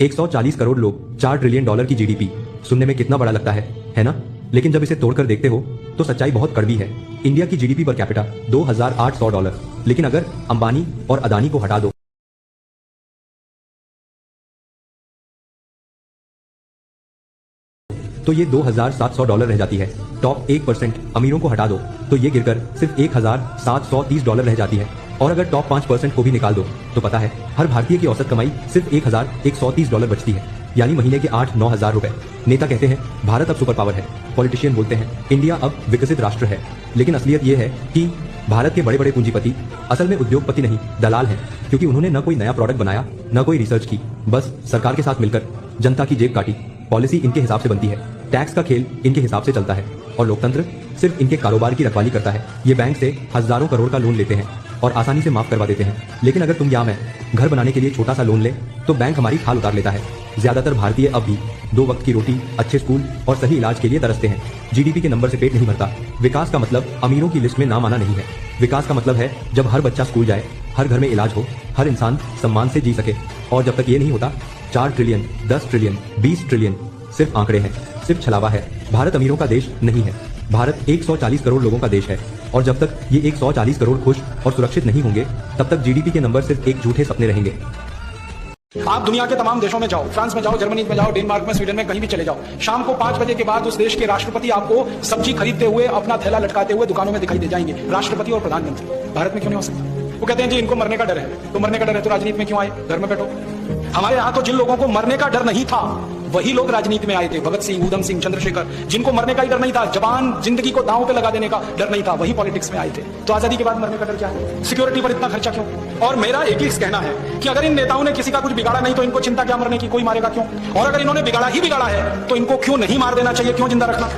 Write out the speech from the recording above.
140 करोड़ लोग, 4 trillion dollar की GDP. सुनने में कितना बड़ा लगता है ना? लेकिन जब इसे तोड़कर देखते हो तो सच्चाई बहुत कड़वी है। इंडिया की जीडीपी पर कैपिटा $2,800, लेकिन अगर अंबानी और अदानी को हटा दो तो ये $2,700 रह जाती है। टॉप 1% अमीरों को हटा दो तो ये गिरकर सिर्फ $1,730 रह जाती है। और अगर टॉप 5% को भी निकाल दो तो पता है हर भारतीय की औसत कमाई सिर्फ $1,130 बचती है, यानी महीने के 8-9 हजार रुपए। नेता कहते हैं भारत अब सुपर पावर है, पॉलिटिशियन बोलते हैं इंडिया अब विकसित राष्ट्र है, लेकिन असलियत ये है कि भारत के बड़े बड़े पूंजीपति असल में उद्योगपति नहीं, दलाल हैं, क्योंकि उन्होंने न कोई नया प्रोडक्ट बनाया, न कोई रिसर्च की, बस सरकार के साथ मिलकर जनता की जेब काटी। पॉलिसी इनके हिसाब से बनती है, टैक्स का खेल इनके हिसाब से चलता है और लोकतंत्र सिर्फ इनके कारोबार की रखवाली करता है। ये बैंक से हजारों करोड़ का लोन लेते हैं और आसानी से माफ करवा देते हैं, लेकिन अगर तुम या मैं घर बनाने के लिए छोटा सा लोन ले तो बैंक हमारी खाल उतार लेता है। ज्यादातर भारतीय अब भी 2 वक्त की रोटी, अच्छे स्कूल और सही इलाज के लिए तरसते हैं। जीडीपी के नंबर से पेट नहीं भरता। विकास का मतलब अमीरों की लिस्ट में नाम आना नहीं है। विकास का मतलब है जब हर बच्चा स्कूल जाए, हर घर में इलाज हो, हर इंसान सम्मान से जी सके। और जब तक ये नहीं होता 4 ट्रिलियन, 10 ट्रिलियन, 20 ट्रिलियन सिर्फ आंकड़े हैं, सिर्फ छलावा है। भारत अमीरों का देश नहीं है, भारत 140 करोड़ लोगों का देश है। और जब तक ये 140 करोड़ खुश और सुरक्षित नहीं होंगे तब तक जीडीपी के नंबर सिर्फ एक झूठे सपने रहेंगे। आप दुनिया के तमाम देशों में जाओ, फ्रांस में जाओ, जर्मनी में जाओ, डेनमार्क में, स्वीडन में, कहीं भी चले जाओ, शाम को 5 बजे के बाद उस देश के राष्ट्रपति आपको सब्जी खरीदते हुए, अपना थैला लटकाते हुए दुकानों में दिखाई दे जाएंगे। राष्ट्रपति और प्रधानमंत्री। भारत में क्यों नहीं हो सकता? वो कहते हैं जी इनको मरने का डर है। तो मरने का डर है तो राजनीति में क्यों आए? घर में बैठो। हमारे यहाँ तो जिन लोगों को मरने का डर नहीं था वही लोग राजनीति में आए थे। भगत सिंह, ऊधम सिंह, चंद्रशेखर, जिनको मरने का ही डर नहीं था, जवान जिंदगी को दांव पे लगा देने का डर नहीं था, वही पॉलिटिक्स में आए थे। तो आजादी के बाद मरने का डर क्या है? सिक्योरिटी पर इतना खर्चा क्यों? और मेरा एक ही कहना है कि अगर इन नेताओं ने किसी का कुछ बिगाड़ा नहीं तो इनको चिंता क्या मरने की? कोई मारेगा क्यों? और अगर इन्होंने बिगाड़ा ही बिगाड़ा है तो इनको क्यों नहीं मार देना चाहिए? क्यों जिंदा रखना?